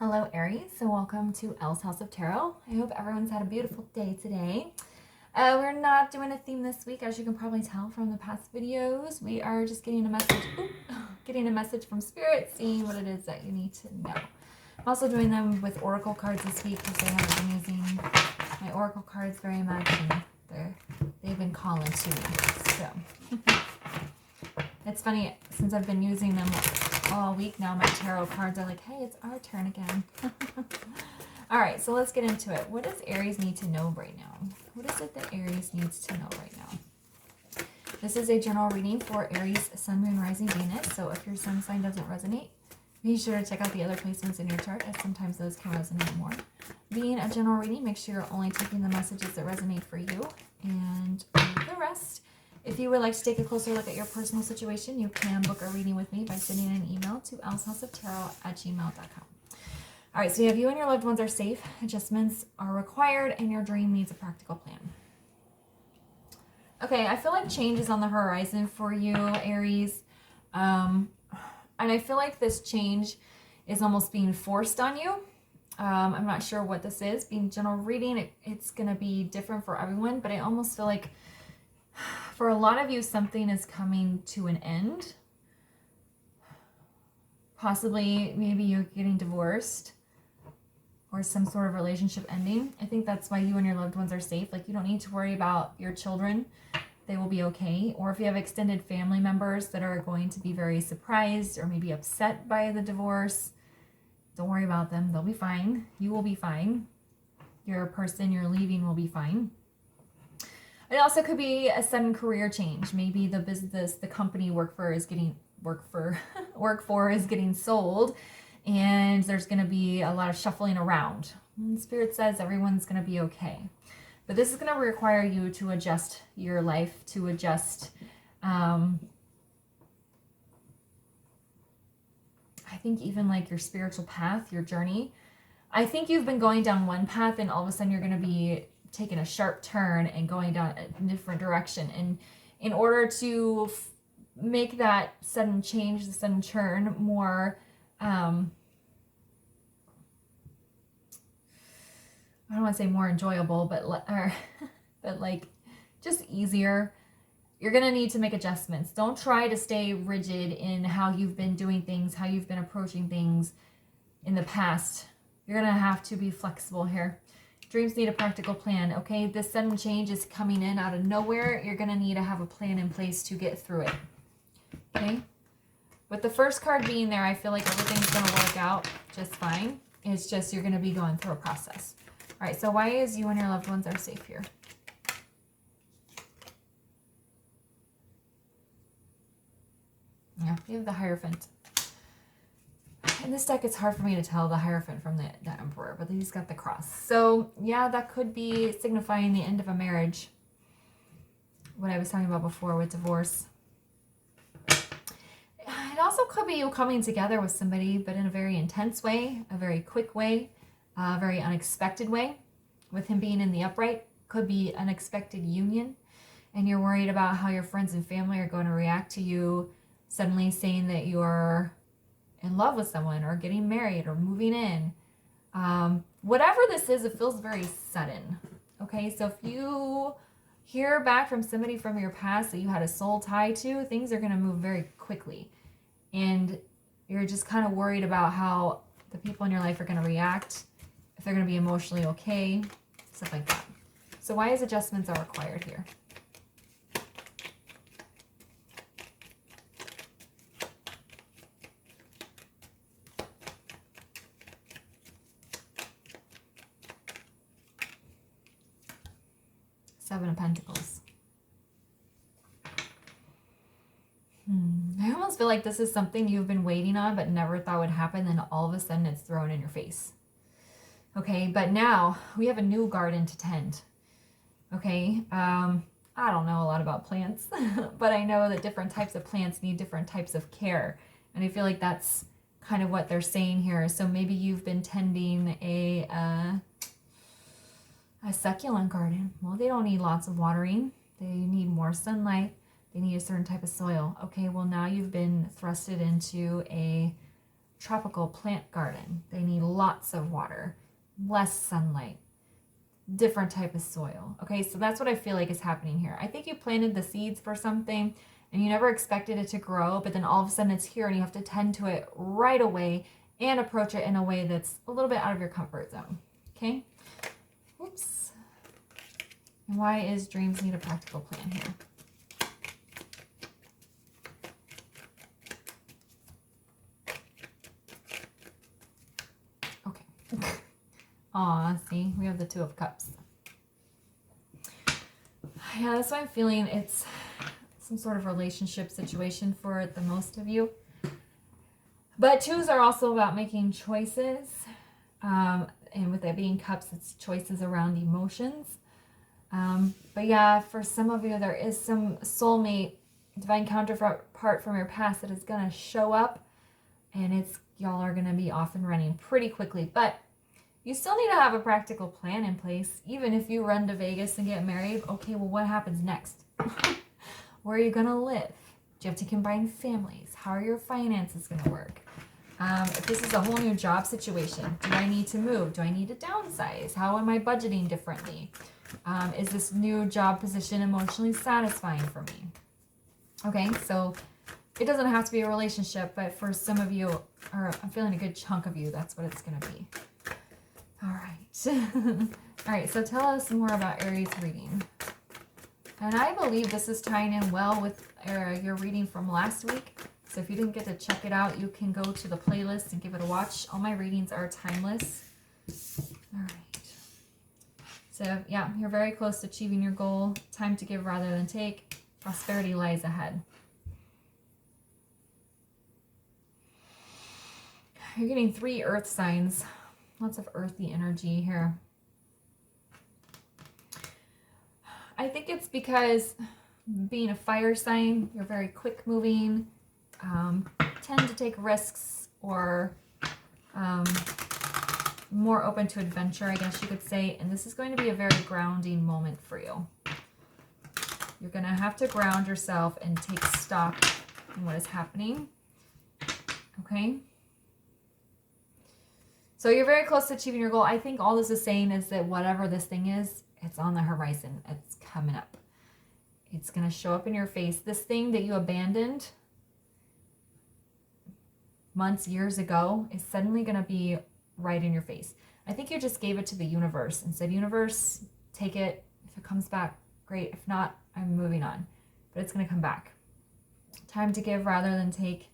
Hello Aries, so welcome to Elle's House of Tarot. I hope everyone's had a beautiful day today. We're not doing a theme this week, as you can probably tell from the past videos. We are just getting a message from Spirit, seeing what it is that you need to know. I'm also doing them with Oracle cards this week because I haven't been using my Oracle cards very much, and they've been calling to me. So it's funny, since I've been using them all week now, my tarot cards are like, hey, it's our turn again. All right, so let's get into it. What does Aries need to know right now? What is it that Aries needs to know right now? This is a general reading for Aries, Sun, Moon, Rising, Venus. So if your sun sign doesn't resonate, be sure to check out the other placements in your chart, as sometimes those can resonate more. Being a general reading, make sure you're only taking the messages that resonate for you, and the rest. If you would like to take a closer look at your personal situation, you can book a reading with me by sending an email to ellshouseoftarot@gmail.com. All right, so you have you and your loved ones are safe, adjustments are required, and your dream needs a practical plan. Okay, I feel like change is on the horizon for you, Aries. And I feel like this change is almost being forced on you. I'm not sure what this is. Being general reading, it's going to be different for everyone, but I almost feel like for a lot of you, something is coming to an end. Possibly, maybe you're getting divorced or some sort of relationship ending. I think that's why you and your loved ones are safe. Like, you don't need to worry about your children. They will be okay. Or if you have extended family members that are going to be very surprised or maybe upset by the divorce, don't worry about them. They'll be fine. You will be fine. Your person you're leaving will be fine. It also could be a sudden career change. Maybe the business, the company you work for is getting sold, and there's going to be a lot of shuffling around. And Spirit says everyone's going to be okay. But this is going to require you to adjust your life, to adjust, I think even like your spiritual path, your journey. I think you've been going down one path and all of a sudden you're going to be taking a sharp turn and going down a different direction. And in order to make that sudden change, the sudden turn more, I don't want to say more enjoyable, but like just easier, you're going to need to make adjustments. Don't try to stay rigid in how you've been doing things, how you've been approaching things in the past. You're going to have to be flexible here. Dreams need a practical plan, okay? This sudden change is coming in out of nowhere. You're going to need to have a plan in place to get through it, okay? With the first card being there, I feel like everything's going to work out just fine. It's just you're going to be going through a process. All right, so why is you and your loved ones are safe here? Yeah, you have the Hierophant. In this deck, it's hard for me to tell the Hierophant from the Emperor, but he's got the cross. So, yeah, that could be signifying the end of a marriage. What I was talking about before with divorce. It also could be you coming together with somebody, but in a very intense way, a very quick way, a very unexpected way. With him being in the upright, could be unexpected union. And you're worried about how your friends and family are going to react to you suddenly saying that you're in love with someone or getting married or moving in. Whatever this is, it feels very sudden. Okay, so if you hear back from somebody from your past that you had a soul tie to, things are going to move very quickly. And you're just kind of worried about how the people in your life are going to react, if they're going to be emotionally okay, stuff like that. So why is adjustments are required here? Seven of Pentacles. I almost feel like this is something you've been waiting on but never thought would happen, then all of a sudden it's thrown in your face. Okay, but now we have a new garden to tend. Okay, I don't know a lot about plants, but I know that different types of plants need different types of care. And I feel like that's kind of what they're saying here. So maybe you've been tending a succulent garden. Well, they don't need lots of watering. They need more sunlight. They need a certain type of soil. Okay, well now you've been thrusted into a tropical plant garden. They need lots of water, less sunlight, different type of soil. Okay, so that's what I feel like is happening here. I think you planted the seeds for something and you never expected it to grow, but then all of a sudden it's here and you have to tend to it right away and approach it in a way that's a little bit out of your comfort zone. Okay? Oops. And why is dreams need a practical plan here? Aw, see, we have the Two of Cups. Yeah, that's why I'm feeling it's some sort of relationship situation for the most of you. But twos are also about making choices. And with it being cups, it's choices around emotions. But yeah, for some of you, there is some soulmate, divine counterpart from your past that is going to show up. And y'all are going to be off and running pretty quickly. But you still need to have a practical plan in place. Even if you run to Vegas and get married, okay, well, what happens next? Where are you going to live? Do you have to combine families? How are your finances going to work? If this is a whole new job situation, do I need to move? Do I need to downsize? How am I budgeting differently? Is this new job position emotionally satisfying for me? Okay, so it doesn't have to be a relationship, but for some of you, or I'm feeling a good chunk of you, that's what it's going to be. All right. All right, so tell us more about Aries reading. And I believe this is tying in well with your reading from last week. So if you didn't get to check it out, you can go to the playlist and give it a watch. All my readings are timeless. All right. So yeah, you're very close to achieving your goal. Time to give rather than take. Prosperity lies ahead. You're getting 3 earth signs. Lots of earthy energy here. I think it's because being a fire sign, you're very quick moving, tend to take risks, or more open to adventure, I guess you could say. And this is going to be a very grounding moment for you. You're going to have to ground yourself and take stock in what is happening. Okay? So you're very close to achieving your goal. I think all this is saying is that whatever this thing is, it's on the horizon. It's coming up. It's going to show up in your face. This thing that you abandoned months, years ago is suddenly going to be right in your face. I think you just gave it to the universe and said, universe, take it. If it comes back, great. If not, I'm moving on. But it's going to come back. Time to give rather than take.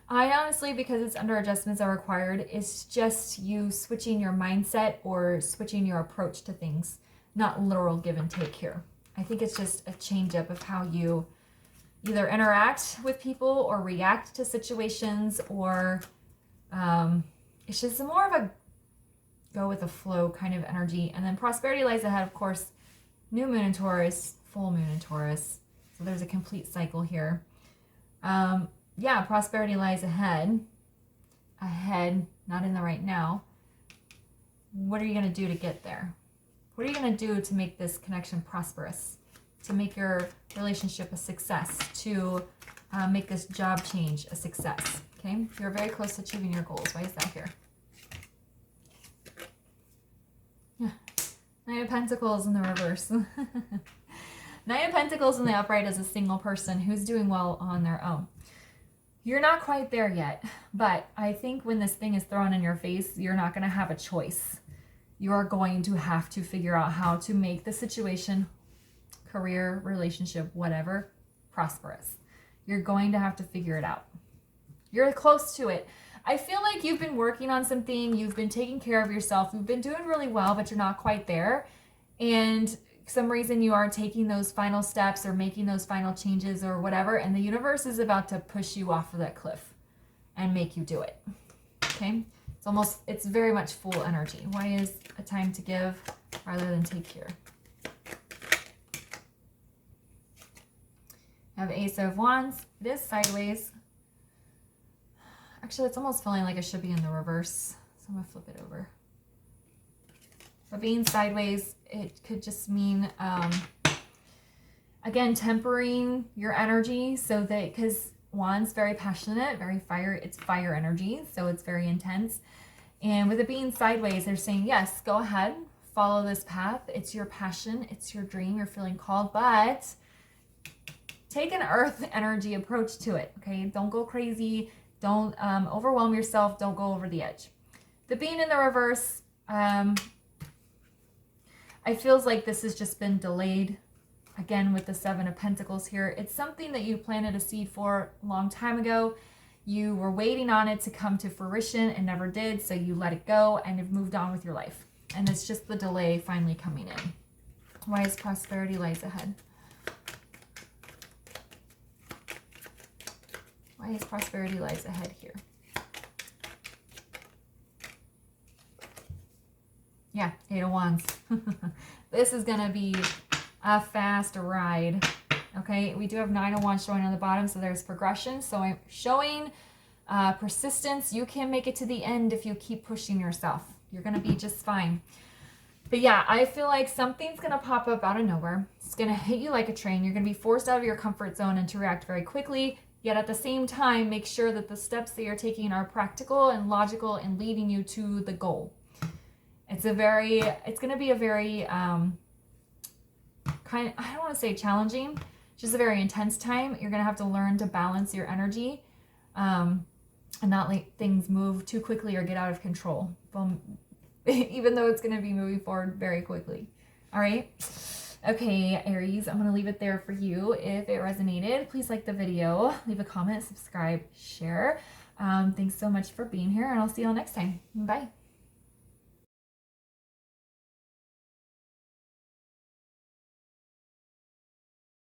I honestly, because it's under adjustments are required, it's just you switching your mindset or switching your approach to things, not literal give and take here. I think it's just a change up of how you either interact with people or react to situations, or it's just more of a go with the flow kind of energy. And then prosperity lies ahead, of course, new moon in Taurus, full moon in Taurus. So there's a complete cycle here. Yeah, prosperity lies ahead, not in the right now. What are you going to do to get there? What are you going to do to make this connection prosperous, to make your relationship a success, to make this job change a success? Okay, you're very close to achieving your goals. Why is that here? Yeah. Nine of Pentacles in the reverse. Nine of Pentacles in the upright is a single person who's doing well on their own. You're not quite there yet, but I think when this thing is thrown in your face, you're not going to have a choice. You're going to have to figure out how to make the situation, career, relationship, whatever, prosperous. You're going to have to figure it out. You're close to it. I feel like you've been working on something. You've been taking care of yourself. You've been doing really well, but you're not quite there. And some reason you are taking those final steps or making those final changes or whatever, and the universe is about to push you off of that cliff and make you do it. Okay? It's very much full energy. Why is a time to give rather than take here? I have Ace of Wands. It is sideways. Actually, it's almost feeling like it should be in the reverse. So I'm going to flip it over. But being sideways, it could just mean Again, tempering your energy so that, because Wands, very passionate, very fire, it's fire energy, so it's very intense. And with it being sideways, they're saying, yes, go ahead, follow this path. It's your passion, it's your dream, you're feeling called, but take an earth energy approach to it, okay? Don't go crazy, don't overwhelm yourself, don't go over the edge. The being in the reverse, I feels like this has just been delayed. Again, with the Seven of Pentacles here, it's something that you planted a seed for a long time ago. You were waiting on it to come to fruition and never did, so you let it go and have moved on with your life. And it's just the delay finally coming in. Why is prosperity lies ahead? Why is prosperity lies ahead here? Yeah, Eight of Wands. This is going to be a fast ride. Okay, we do have Nine of Wands showing on the bottom, so there's progression. So I'm showing persistence. You can make it to the end if you keep pushing yourself. You're going to be just fine. But yeah, I feel like something's going to pop up out of nowhere. It's going to hit you like a train. You're going to be forced out of your comfort zone and to react very quickly. Yet at the same time, make sure that the steps that you're taking are practical and logical and leading you to the goal. It's going to be a very, I don't want to say challenging, just a very intense time. You're going to have to learn to balance your energy and not let things move too quickly or get out of control, even though it's going to be moving forward very quickly. All right. Okay, Aries, I'm going to leave it there for you. If it resonated, please like the video, leave a comment, subscribe, share. Thanks so much for being here, and I'll see you all next time. Bye.